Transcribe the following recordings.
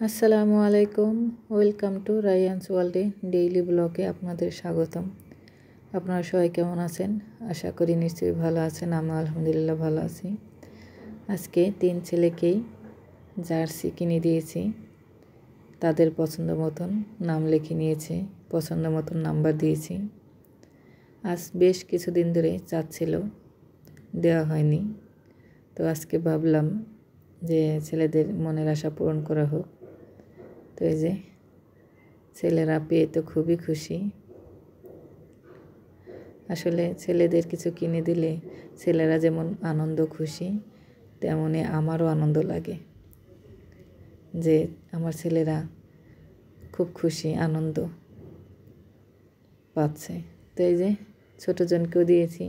আসসালামু আলাইকুম। Welcome to রায়ানস ওয়ার্ল্ডে ডেইলি ব্লগে আপনাদের স্বাগতম। আপনারা সবাই কেমন আছেন? আশা করি নিশ্চয়ই ভালো আছেন। আমি আলহামদুলিল্লাহ ভালো আছি। আজকে 3 ছেলেকেই জার্সি কিনে দিয়েছি। তাদের পছন্দ মতন নাম লিখে নিয়েছি, পছন্দ মতন নাম্বার দিয়েছি। আজ বেশ কিছুদিন ধরে চাচ্ছিল, দেওয়া হয়নি। তো আজকে ভাবলাম যে ছেলেদের মনের আশা পূরণ করা হোক। তো এই যে ছেলেরা পেয়ে তো খুবই খুশি। আসলে ছেলেদের কিছু কিনে দিলে ছেলেরা যেমন আনন্দ খুশি, তেমনি আমারও আনন্দ লাগে যে আমার ছেলেরা খুব খুশি, আনন্দ পাচ্ছে। তো এই যে ছোটোজনকেও দিয়েছি,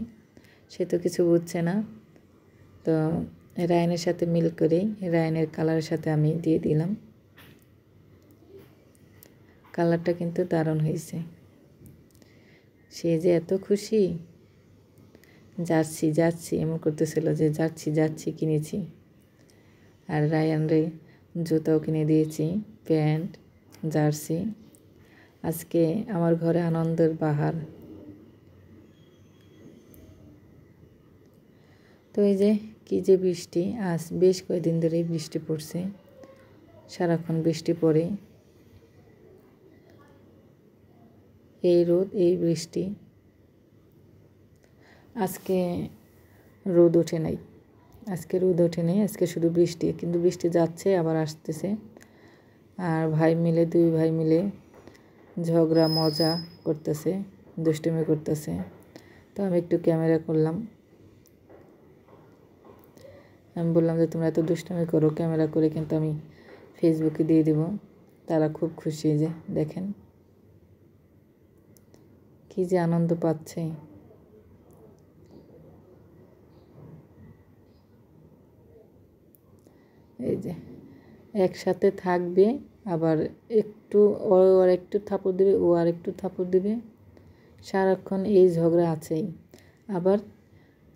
সে তো কিছু বুঝছে না। তো রায়ানের সাথে মিল করেই রায়ানের কালারের সাথে আমি দিয়ে দিলাম। কালারটা কিন্তু দারুণ হয়েছে। সে যে এত খুশি, জার্সি জার্সি এমন করতেছিল যে জার্সি জার্সি কিনেছি। আর রায়ানরে জুতাও কিনে দিয়েছি, প্যান্ট, জার্সি। আজকে আমার ঘরে আনন্দের বাহার। তো এই যে কী যে বৃষ্টি, আজ বেশ কয়েকদিন ধরেই বৃষ্টি পড়ছে, সারাক্ষণ বৃষ্টি পড়ে। এই রোদ, এই বৃষ্টি। আজকে রোদ ওঠে নাই, আজকে শুধু বৃষ্টি। কিন্তু বৃষ্টি যাচ্ছে আবার আসতেছে। আর দুই ভাই মিলে ঝগড়া মজা করতেছে, দুষ্টুমি করতেছে। তো আমি একটু ক্যামেরা করলাম। আমি বললাম যে তোমরা এত দুষ্টুমি করো, ক্যামেরা করে কিন্তু আমি ফেসবুকে দিয়ে দিব। তারা খুব খুশি, যে দেখেন কি যে আনন্দ পাচ্ছে। এই যে একসাথে থাকবে, আবার একটু ও আর একটু থাপড় দেবে, ও আর একটু থাপড় দেবে, সারাক্ষণ এই ঝগড়া আছেই। আবার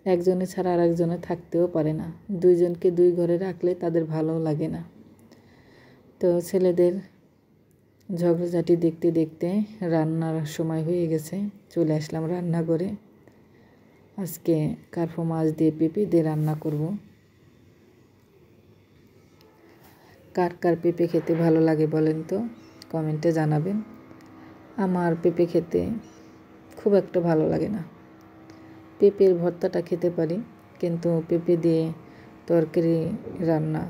একজনে ছাড়া আর একজনে থাকতেও পারে না। দুইজনকে দুই ঘরে রাখলে তাদের ভালো লাগে না। তো ছেলেদের ঝগড়াঝাটি দেখতে দেখতে রান্নার সময় হয়ে গেছে। চলে আসলাম রান্নাঘরে। আজকে কার্পো মাছ দিয়ে পেঁপে দিয়ে রান্না করব। কার কার পেঁপে খেতে ভালো লাগে বলেন তো, কমেন্টে জানাবেন। আমার পেঁপে খেতে খুব একটা ভালো লাগে না। পেঁপের ভর্তাটা খেতে পারি, কিন্তু পেঁপে দিয়ে তরকারি রান্না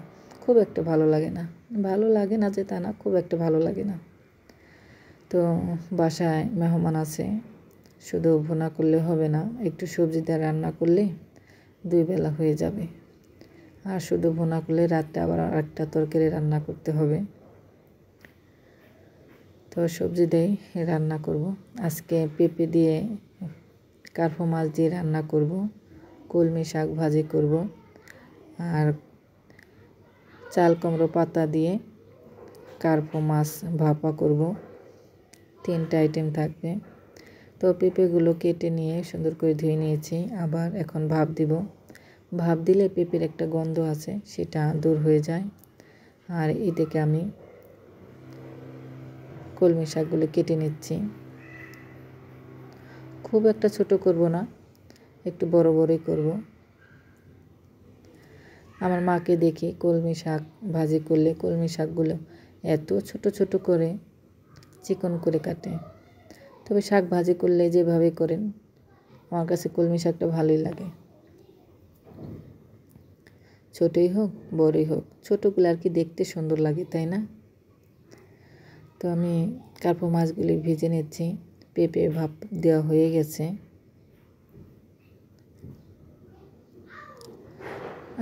খুব একটা ভালো লাগে না। ভালো লাগে না যে তা না, খুব একটা ভালো লাগে না। তো বাসায় মেহমান আছে, শুধু ভুনা করলে হবে না, একটু সবজি দিয়ে রান্না করলে 2 বেলা হয়ে যাবে। আর শুধু ভুনা করলে রাত্রে আবার আরেকটা তরকারি রান্না করতে হবে। তো সবজি দিয়েই রান্না করব। আজকে পেঁপে দিয়ে কার্পো মাছ দিয়ে রান্না করব, কলমি শাক ভাজি করব, আর চাল কুমড়ো পাতা দিয়ে কার্পো মাছ ভাপা করব। 3টা আইটেম থাকবে। তো পেঁপেগুলো কেটে নিয়ে সুন্দর করে ধুয়ে নিয়েছি। আবার এখন ভাপ দিব। ভাপ দিলে পেঁপের একটা গন্ধ আছে, সেটা দূর হয়ে যায়। আর এদিকে আমি কলমি শাকগুলো কেটে নিচ্ছি। খুব একটা ছোট করব না, একটু বড় বড়ই করব। আমার মাকে দেখি কলমি শাক ভাজি করলে কলমি শাকগুলো এত ছোট ছোট করে চিকন করে কাটে। তবে শাক ভাজি করলে যেভাবে করেন, আমার কাছে কলমি শাকটা ভালোই লাগে। ছোটই হোক বড়ই হোক, ছোটোগুলো আর কি দেখতে সুন্দর লাগে, তাই না? তো আমি কার্পো মাছগুলি ভেজে নিচ্ছি। পেঁপে ভাপ দেওয়া হয়ে গেছে।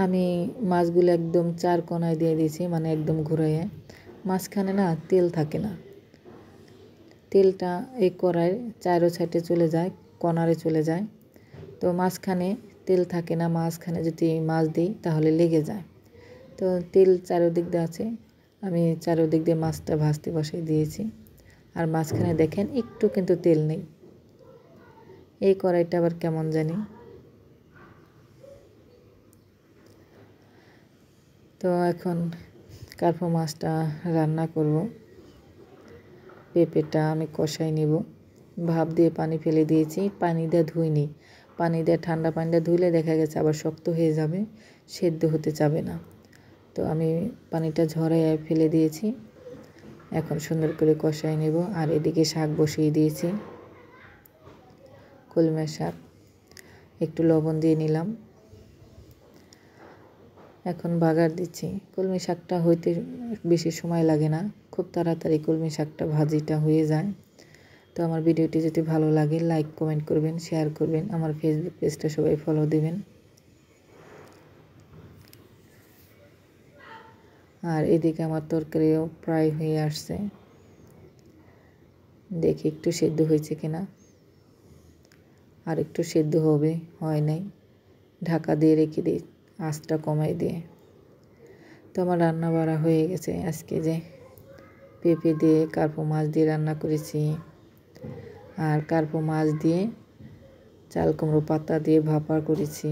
আমি মাছগুলো একদম 4 কোণায় দিয়ে দিয়েছি, মানে একদম ঘুরাইয়ে। মাঝখানে না তেল থাকে না, তেলটা এই কড়াইয়ের 4 সাইডে চলে যায়, কর্নারে চলে যায়। তো মাঝখানে তেল থাকে না, মাঝখানে যদি মাছ দিই তাহলে লেগে যায়। তো তেল চারিদিক দিয়ে আছে, আমি চারিদিক দিয়ে মাছটা ভাজতে বসিয়ে দিয়েছি। আর মাঝখানে দেখেন একটু কিন্তু তেল নেই। এই কড়াইটা আবার কেমন জানি। তো এখন কার্পো মাছটা রান্না করব। পেঁপেটা আমি কষাই নেব। ভাপ দিয়ে পানি ফেলে দিয়েছি, পানি দিয়ে ধুইনি। পানি দিয়ে ঠান্ডা পানি দিয়ে ধুইলে দেখা গেছে আবার শক্ত হয়ে যাবে, সেদ্ধ হতে যাবে না। তো আমি পানিটা ঝরাইয়া ফেলে দিয়েছি। এখন সুন্দর করে কষাই নেব। আর এদিকে শাক বসিয়ে দিয়েছি, কলমের শাক। একটু লবণ দিয়ে নিলাম। এখন বাগার দিচ্ছি। কলমি শাকটা হইতে বেশি সময় লাগে না, খুব তাড়াতাড়ি কলমি শাকটা ভাজিটা হয়ে যায়। তো আমার ভিডিওটি যদি ভালো লাগে লাইক কমেন্ট করবেন, শেয়ার করবেন। আমার ফেসবুক পেজটা সবাই ফলো দিবেন। আর এদিকে আমার তরকারিও প্রায় হয়ে আসছে, দেখি একটু সেদ্ধ হয়েছে কিনা। আর একটু সেদ্ধ হবে, হয় নাই, ঢাকা দিয়ে রেখে দিই আঁচটা কমাই দিয়ে। তো আমার রান্না বাড়া হয়ে গেছে। আজকে যে পেঁপে দিয়ে কার্পো মাছ দিয়ে রান্না করেছি, আর কার্পো মাছ দিয়ে চাল কুমড়ো পাতা দিয়ে ভাপা করেছি,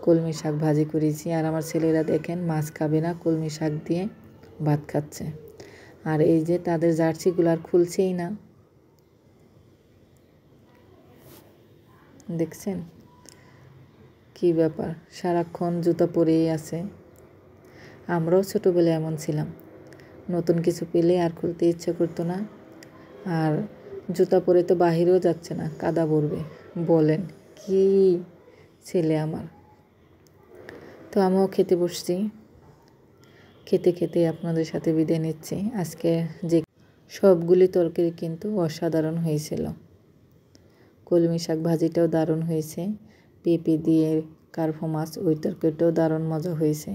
কলমি শাক ভাজি করেছি। আর আমার ছেলেরা দেখেন মাছ খাবে না, কলমি শাক দিয়ে ভাত খাচ্ছে। আর এই যে তাদের জার্সিগুলো আর খুলছেই না, দেখছেন কি ব্যাপার, সারাক্ষণ জুতা পরেই আছে। আমরাও ছোটোবেলায় এমন ছিলাম, নতুন কিছু পেলে আর খুলতে ইচ্ছে করতো না। আর জুতা পরে তো বাহিরেও যাচ্ছে না, কাদা পড়বে। বলেন কি ছেলে আমার। তো আমিও খেতে বসছি, খেতে খেতে আপনাদের সাথে বিদায় নিচ্ছি। আজকে যে সবগুলি তরকারি কিন্তু অসাধারণ হয়েছিল। কলমি শাক ভাজিটাও দারুণ হয়েছে, পেঁপে দিয়ে কার্পো মাছ ওই তরকারিটাও দারুণ মজা হয়েছে।